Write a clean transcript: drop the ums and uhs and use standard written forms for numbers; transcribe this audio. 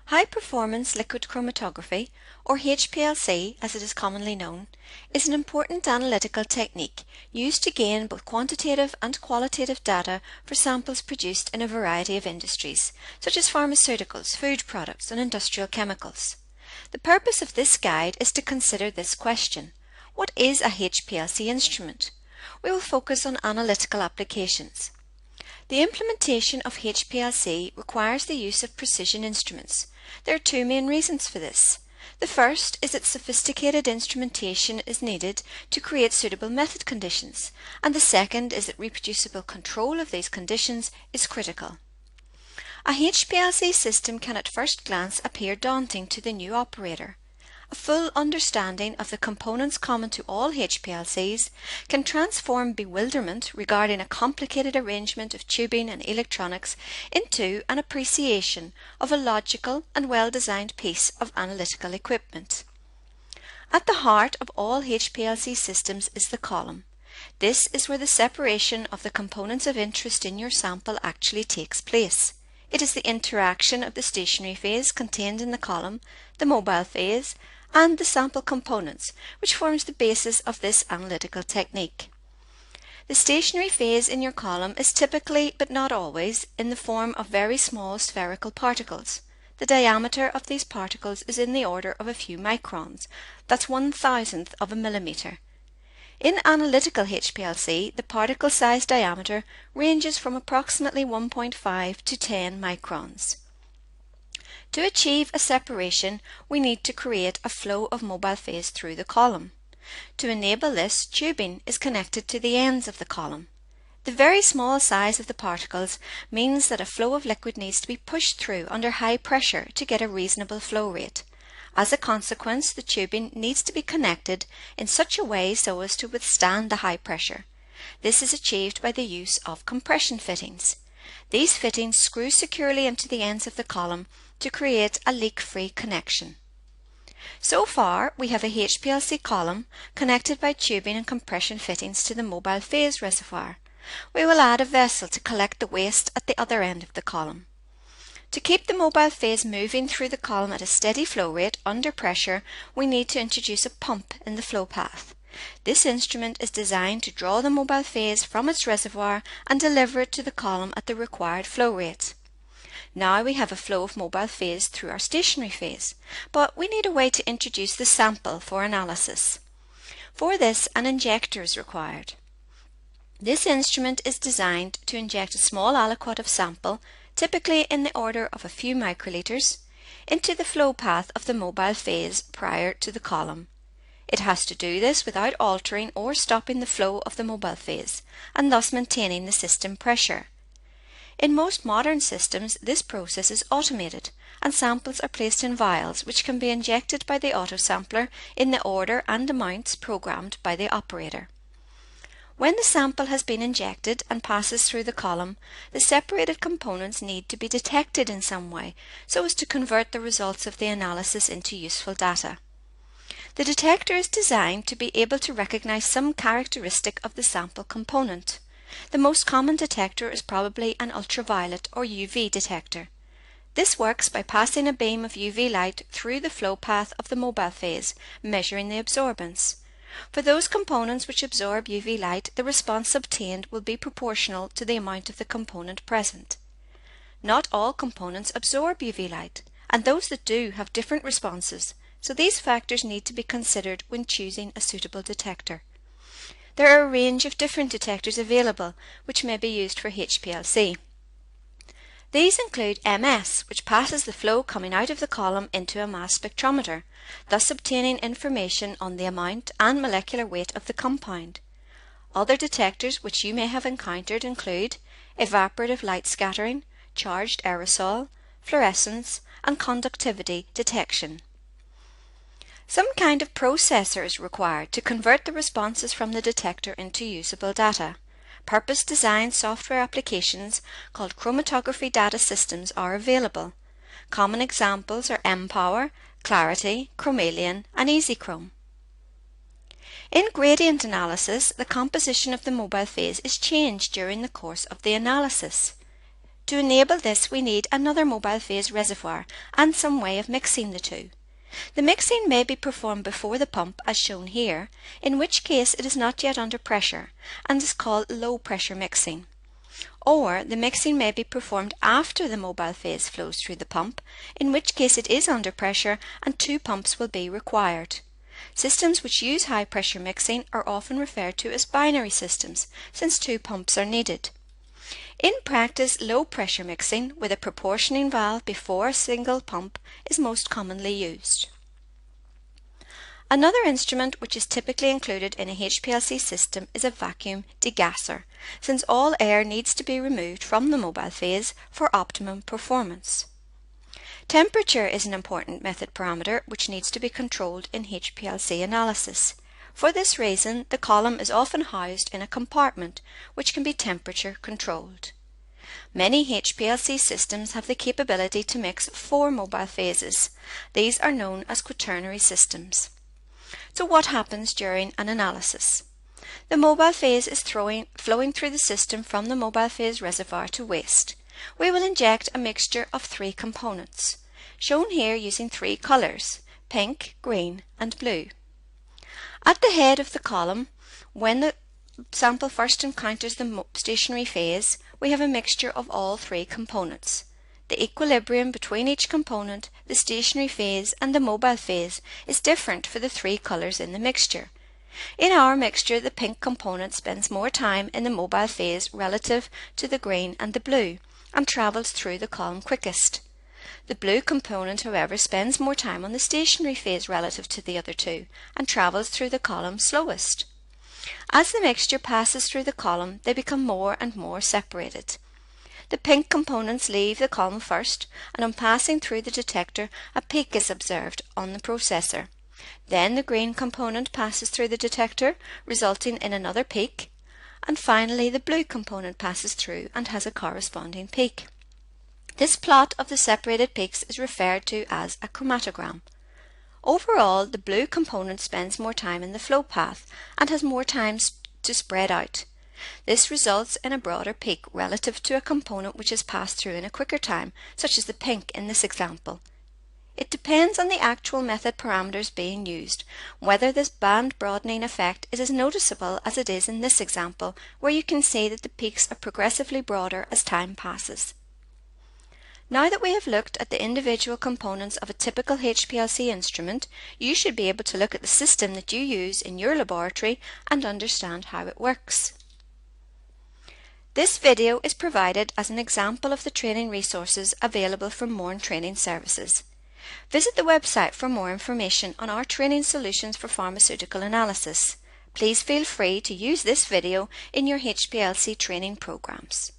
High-performance liquid chromatography, or HPLC as it is commonly known, is an important analytical technique used to gain both quantitative and qualitative data for samples produced in a variety of industries, such as pharmaceuticals, food products, and industrial chemicals. The purpose of this guide is to consider this question: what is a HPLC instrument? We will focus on analytical applications. The implementation of HPLC requires the use of precision instruments. There are two main reasons for this. The first is that sophisticated instrumentation is needed to create suitable method conditions, and the second is that reproducible control of these conditions is critical. A HPLC system can at first glance appear daunting to the new operator. A full understanding of the components common to all HPLCs can transform bewilderment regarding a complicated arrangement of tubing and electronics into an appreciation of a logical and well-designed piece of analytical equipment. At the heart of all HPLC systems is the column. This is where the separation of the components of interest in your sample actually takes place. It is the interaction of the stationary phase contained in the column, the mobile phase, and the sample components, which forms the basis of this analytical technique. The stationary phase in your column is typically, but not always, in the form of very small spherical particles. The diameter of these particles is in the order of a few microns, that's 1/1000th of a millimeter. In analytical HPLC, the particle size diameter ranges from approximately 1.5 to 10 microns. To achieve a separation, we need to create a flow of mobile phase through the column. To enable this, tubing is connected to the ends of the column. The very small size of the particles means that a flow of liquid needs to be pushed through under high pressure to get a reasonable flow rate. As a consequence, the tubing needs to be connected in such a way so as to withstand the high pressure. This is achieved by the use of compression fittings. These fittings screw securely into the ends of the column to create a leak-free connection. So far, we have a HPLC column connected by tubing and compression fittings to the mobile phase reservoir. We will add a vessel to collect the waste at the other end of the column. To keep the mobile phase moving through the column at a steady flow rate under pressure, we need to introduce a pump in the flow path. This instrument is designed to draw the mobile phase from its reservoir and deliver it to the column at the required flow rate. Now we have a flow of mobile phase through our stationary phase, but we need a way to introduce the sample for analysis. For this, an injector is required. This instrument is designed to inject a small aliquot of sample, typically in the order of a few microliters, into the flow path of the mobile phase prior to the column. It has to do this without altering or stopping the flow of the mobile phase, and thus maintaining the system pressure. In most modern systems, this process is automated, and samples are placed in vials which can be injected by the autosampler in the order and amounts programmed by the operator. When the sample has been injected and passes through the column, the separated components need to be detected in some way so as to convert the results of the analysis into useful data. The detector is designed to be able to recognize some characteristic of the sample component. The most common detector is probably an ultraviolet or UV detector. This works by passing a beam of UV light through the flow path of the mobile phase, measuring the absorbance. For those components which absorb UV light, the response obtained will be proportional to the amount of the component present. Not all components absorb UV light, and those that do have different responses, so these factors need to be considered when choosing a suitable detector. There are a range of different detectors available which may be used for HPLC. These include MS, which passes the flow coming out of the column into a mass spectrometer, thus obtaining information on the amount and molecular weight of the compound. Other detectors which you may have encountered include evaporative light scattering, charged aerosol, fluorescence, and conductivity detection. Some kind of processor is required to convert the responses from the detector into usable data. Purpose-designed software applications called chromatography data systems are available. Common examples are mPower, Clarity, Chromalion, and EasyChrome. In gradient analysis, the composition of the mobile phase is changed during the course of the analysis. To enable this, we need another mobile phase reservoir and some way of mixing the two. The mixing may be performed before the pump, as shown here, in which case it is not yet under pressure and is called low pressure mixing. Or the mixing may be performed after the mobile phase flows through the pump, in which case it is under pressure and two pumps will be required. Systems which use high pressure mixing are often referred to as binary systems, since two pumps are needed. In practice, low pressure mixing with a proportioning valve before a single pump is most commonly used. Another instrument which is typically included in a HPLC system is a vacuum degasser, since all air needs to be removed from the mobile phase for optimum performance. Temperature is an important method parameter which needs to be controlled in HPLC analysis. For this reason, the column is often housed in a compartment which can be temperature controlled. Many HPLC systems have the capability to mix 4 mobile phases. These are known as quaternary systems. So what happens during an analysis? The mobile phase is flowing through the system from the mobile phase reservoir to waste. We will inject a mixture of 3 components, shown here using 3 colours: pink, green and blue. At the head of the column, when the sample first encounters the stationary phase, we have a mixture of all 3 components. The equilibrium between each component, the stationary phase and the mobile phase is different for the 3 colours in the mixture. In our mixture, the pink component spends more time in the mobile phase relative to the green and the blue, and travels through the column quickest. The blue component, however, spends more time on the stationary phase relative to the other 2, and travels through the column slowest. As the mixture passes through the column, they become more and more separated. The pink components leave the column first, and on passing through the detector, a peak is observed on the processor. Then the green component passes through the detector, resulting in another peak, and finally the blue component passes through and has a corresponding peak. This plot of the separated peaks is referred to as a chromatogram. Overall, the blue component spends more time in the flow path and has more time to spread out. This results in a broader peak relative to a component which has passed through in a quicker time, such as the pink in this example. It depends on the actual method parameters being used, whether this band broadening effect is as noticeable as it is in this example, where you can see that the peaks are progressively broader as time passes. Now that we have looked at the individual components of a typical HPLC instrument, you should be able to look at the system that you use in your laboratory and understand how it works. This video is provided as an example of the training resources available from Mourne Training Services. Visit the website for more information on our training solutions for pharmaceutical analysis. Please feel free to use this video in your HPLC training programs.